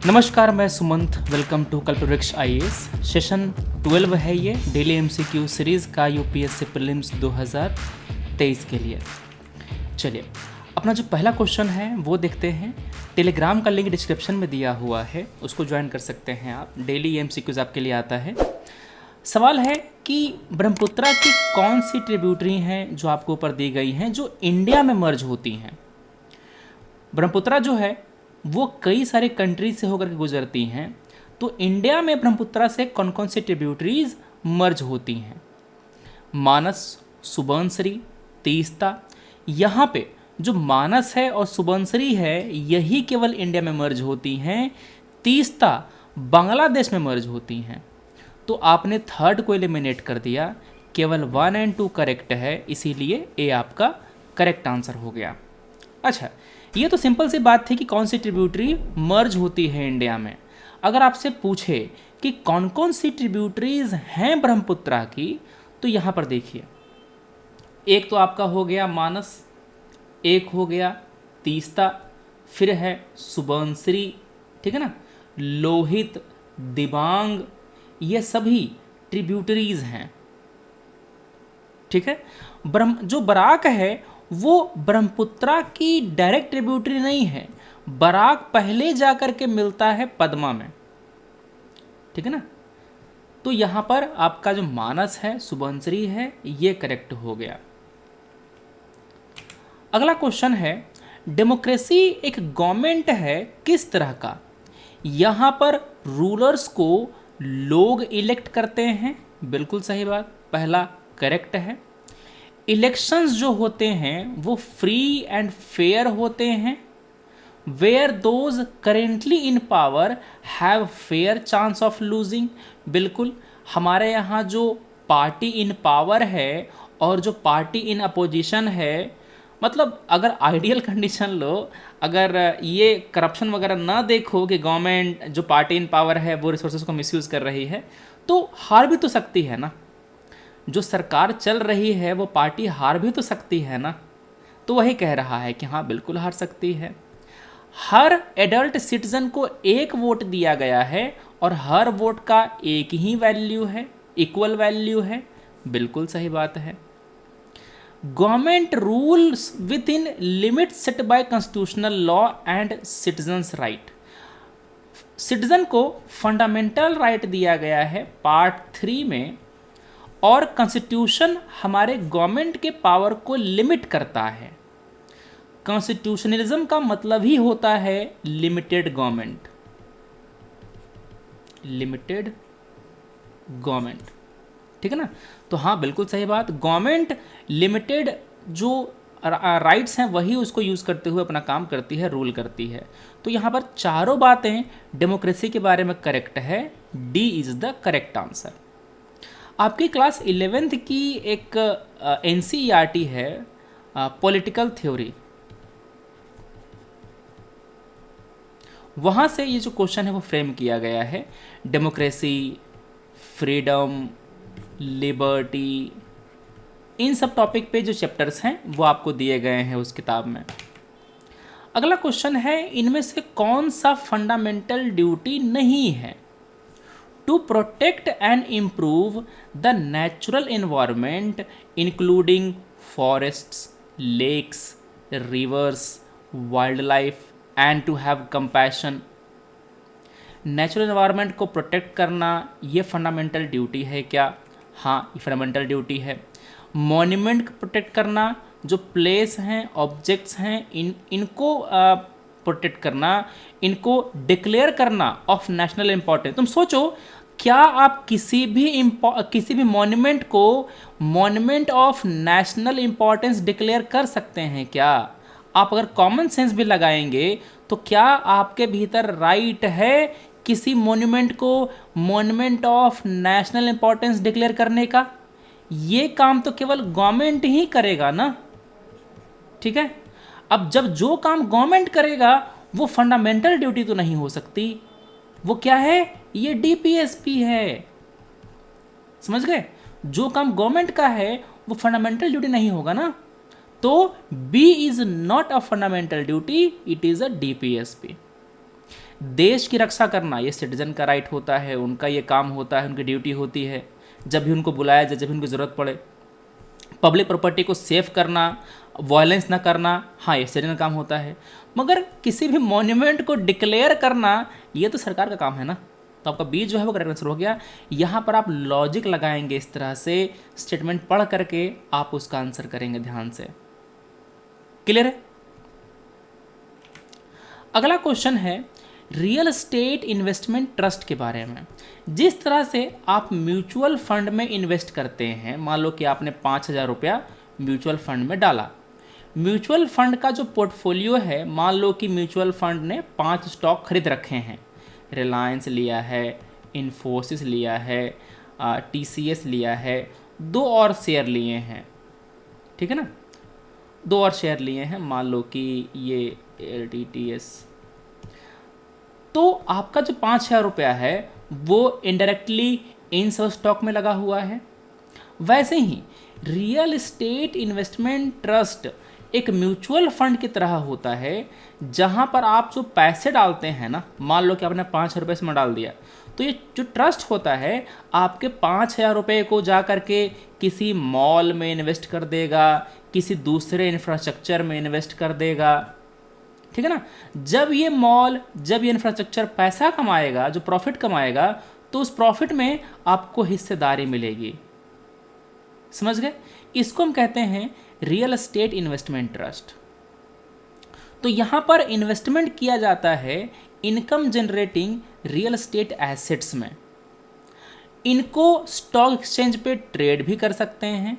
नमस्कार, मैं Sumant. Welcome to Kalpavriksha IAS. Session 12 है ये डेली एमसीक्यू सीरीज़ का यूपीएससी प्रीलिम्स 2023 के लिए। चलिए, अपना जो पहला क्वेश्चन है वो देखते हैं। टेलीग्राम का लिंक डिस्क्रिप्शन में दिया हुआ है, उसको ज्वाइन कर सकते हैं आप। डेली एमसीक्यूज़ आपके लिए आता है। सवाल है कि ब्रह्मपुत्रा की कौन सी ट्रिब्यूटरी हैं जो आपको ऊपर दी गई हैं जो इंडिया में मर्ज होती हैं। ब्रह्मपुत्रा जो है वो कई सारे कंट्रीज से होकर के गुजरती हैं, तो इंडिया में ब्रह्मपुत्रा से कौन कौन सी ट्रिब्यूटरीज मर्ज होती हैं। मानस, सुबनसिरी, तीस्ता। यहाँ पे जो मानस है और सुबनसिरी है यही केवल इंडिया में मर्ज होती हैं। तीस्ता बांग्लादेश में मर्ज होती हैं। तो आपने थर्ड को एलिमिनेट कर दिया, केवल 1 और 2 करेक्ट है, इसीलिए ए आपका करेक्ट आंसर हो गया। अच्छा, ये तो सिंपल सी बात थी कि कौन सी ट्रिब्यूटरी मर्ज होती है इंडिया में। अगर आपसे पूछे कि कौन कौन सी ट्रिब्यूटरीज हैं ब्रह्मपुत्रा की, तो यहाँ पर देखिए, एक तो आपका हो गया मानस, एक हो गया तीस्ता, फिर है सुबनसिरी, ठीक है ना, लोहित, दिबांग, ये सभी ट्रिब्यूटरीज हैं। ठीक है। जो बराक है वो ब्रह्मपुत्रा की डायरेक्ट ट्रिब्यूटरी नहीं है। बराक पहले जाकर के मिलता है पद्मा में, ठीक है ना। तो यहां पर आपका जो मानस है, सुबनसिरी है, ये करेक्ट हो गया। अगला क्वेश्चन है, डेमोक्रेसी एक गवर्नमेंट है किस तरह का। यहां पर रूलर्स को लोग इलेक्ट करते हैं, बिल्कुल सही बात, पहला करेक्ट है। इलेक्शंस जो होते हैं वो फ्री एंड फेयर होते हैं। Where those currently in power have fair chance of losing, बिल्कुल। हमारे यहाँ जो पार्टी इन पावर है और जो पार्टी इन अपोजिशन है, मतलब अगर आइडियल कंडीशन लो, अगर ये करप्शन वगैरह ना देखो कि गवर्नमेंट जो पार्टी इन पावर है वो रिसोर्सेज को मिसयूज़ कर रही है, तो हार भी तो सकती है ना। जो सरकार चल रही है वो पार्टी हार भी तो सकती है ना। तो वही कह रहा है कि हाँ, बिल्कुल हार सकती है। हर एडल्ट सिटीजन को एक वोट दिया गया है और हर वोट का एक ही वैल्यू है, इक्वल वैल्यू है, बिल्कुल सही बात है। Government rules within limit set by constitutional law and citizens right. Citizen को फंडामेंटल राइट दिया गया है पार्ट 3 में, और कॉन्स्टिट्यूशन हमारे गवर्नमेंट के पावर को लिमिट करता है। कॉन्स्टिट्यूशनलिज्म का मतलब ही होता है लिमिटेड गवर्नमेंट, लिमिटेड गवर्नमेंट, ठीक है ना। तो हाँ, बिल्कुल सही बात, गवर्नमेंट लिमिटेड जो राइट्स हैं वही उसको यूज़ करते हुए अपना काम करती है, रूल करती है। तो यहाँ पर चारों बातें डेमोक्रेसी के बारे में करेक्ट है। D is the correct answer. आपकी क्लास 11th की एक एनसीईआरटी है, पॉलिटिकल थ्योरी, वहाँ से ये जो क्वेश्चन है वो फ्रेम किया गया है। डेमोक्रेसी, फ्रीडम, लिबर्टी, इन सब टॉपिक पे जो चैप्टर्स हैं वो आपको दिए गए हैं उस किताब में। अगला क्वेश्चन है, इनमें से कौन सा फंडामेंटल ड्यूटी नहीं है। To protect and improve the natural environment including forests, lakes, rivers, wildlife and to have compassion. Natural environment को प्रोटेक्ट करना ये फंडामेंटल ड्यूटी है क्या? हाँ, ये फंडामेंटल ड्यूटी है। मॉन्यूमेंट को प्रोटेक्ट करना, जो प्लेस हैं, ऑब्जेक्ट्स हैं, इनको प्रोटेक्ट करना, इनको डिक्लेयर करना ऑफ नेशनल इम्पोर्टेंस। तुम सोचो, क्या आप किसी भी मॉन्यूमेंट को monument of national importance declare कर सकते हैं क्या? आप अगर कॉमन सेंस भी लगाएंगे तो क्या आपके भीतर राइट है किसी मॉन्यूमेंट को monument of national importance declare करने का? ये काम तो केवल गवर्नमेंट ही करेगा ना, ठीक है। अब जब जो काम गवर्नमेंट करेगा वो फंडामेंटल ड्यूटी तो नहीं हो सकती। वो क्या है? ये डीपीएसपी है, समझ गए। जो काम गवर्नमेंट का है वो फंडामेंटल ड्यूटी नहीं होगा ना। तो B is not a fundamental duty, it is a DPSP. देश की रक्षा करना ये सिटीजन का राइट होता है, उनका ये काम होता है, उनकी ड्यूटी होती है, जब भी उनको बुलाया जाए, जब भी उनको ज़रूरत पड़े। पब्लिक प्रॉपर्टी को सेफ करना, वायलेंस ना करना, हाँ ये सिटीजन का काम होता है। मगर किसी भी मॉन्यूमेंट को डिक्लेयर करना ये तो सरकार का काम है ना। तो आपका बी जो है वो करेक्ट आंसर हो गया। यहाँ पर आप लॉजिक लगाएंगे, इस तरह से स्टेटमेंट पढ़ करके आप उसका आंसर करेंगे ध्यान से। क्लियर है? अगला क्वेश्चन है रियल एस्टेट इन्वेस्टमेंट ट्रस्ट के बारे में। जिस तरह से आप म्यूचुअल फंड में इन्वेस्ट करते हैं, मान लो कि आपने 5,000 रुपया म्यूचुअल फंड में डाला। म्यूचुअल फंड का जो पोर्टफोलियो है, मान लो कि म्यूचुअल फंड ने 5 स्टॉक खरीद रखे हैं, रिलायंस लिया है, इन्फोसिस लिया है, TCS लिया है, 2 और शेयर लिए हैं, ठीक है ना, 2 और शेयर लिए हैं, मान लो कि ये LTTS। तो आपका जो 5,000 रुपया है वो इनडायरेक्टली इन सब स्टॉक में लगा हुआ है। वैसे ही रियल एस्टेट इन्वेस्टमेंट ट्रस्ट एक म्यूचुअल फंड की तरह होता है, जहां पर आप जो पैसे डालते हैं ना, मान लो कि आपने 5,000 रुपये इसमें डाल दिया, तो ये जो ट्रस्ट होता है आपके 5,000 रुपये को जा करके किसी मॉल में इन्वेस्ट कर देगा, किसी दूसरे इंफ्रास्ट्रक्चर में इन्वेस्ट कर देगा, ठीक है ना। जब ये मॉल, जब ये इंफ्रास्ट्रक्चर पैसा कमाएगा, जो प्रॉफिट कमाएगा, तो उस प्रॉफिट में आपको हिस्सेदारी मिलेगी। समझ गए? इसको हम कहते हैं रियल एस्टेट इन्वेस्टमेंट ट्रस्ट। तो यहां पर इन्वेस्टमेंट किया जाता है income generating real estate assets में। इनको स्टॉक एक्सचेंज पे ट्रेड भी कर सकते हैं।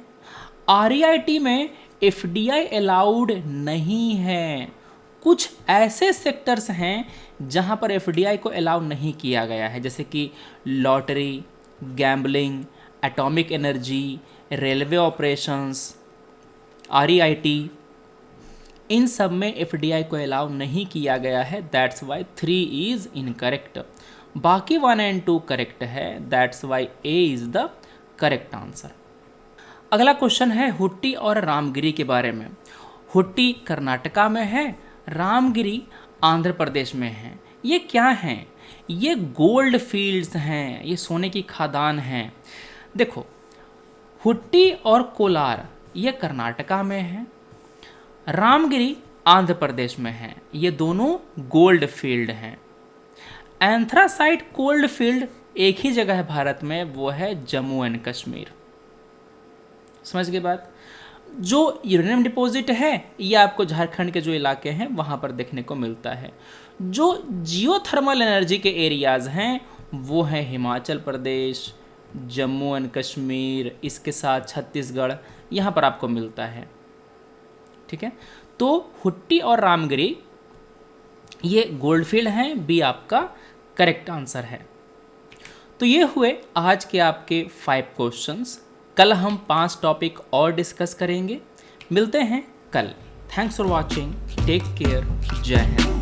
REIT में FDI अलाउड नहीं है। कुछ ऐसे सेक्टर्स हैं जहां पर FDI को अलाउ नहीं किया गया है, जैसे कि lottery, gambling, atomic energy, railway operations, REIT, इन सब में FDI को अलाउ नहीं किया गया है। That's why 3 is incorrect. बाकी 1 और 2 करेक्ट है। That's why A is the correct answer. अगला क्वेश्चन है हुट्टी और रामगिरी के बारे में। हुट्टी कर्नाटका में है, रामगिरी आंध्र प्रदेश में है। ये क्या हैं? ये गोल्ड फील्ड्स हैं, ये सोने की खादान हैं। देखो, हुट्टी और कोलार ये कर्नाटका में है, रामगिरी आंध्र प्रदेश में है। ये दोनों गोल्ड फील्ड हैं। एंथ्रासाइट गोल्ड फील्ड एक ही जगह है भारत में, वो है जम्मू एंड कश्मीर। समझ गए बात? जो यूरेनियम डिपॉजिट है ये आपको झारखंड के जो इलाके हैं वहाँ पर देखने को मिलता है। जो जियोथर्मल एनर्जी के एरियाज़ हैं वो हैं हिमाचल प्रदेश, जम्मू एंड कश्मीर, इसके साथ छत्तीसगढ़, यहाँ पर आपको मिलता है। ठीक है, तो हुट्टी और रामगिरी ये गोल्ड फील्ड हैं। बी आपका करेक्ट आंसर है। तो ये हुए आज के आपके 5 क्वेश्चंस। कल हम 5 टॉपिक और डिस्कस करेंगे। मिलते हैं कल। Thanks for watching. Take care. जय हिंद।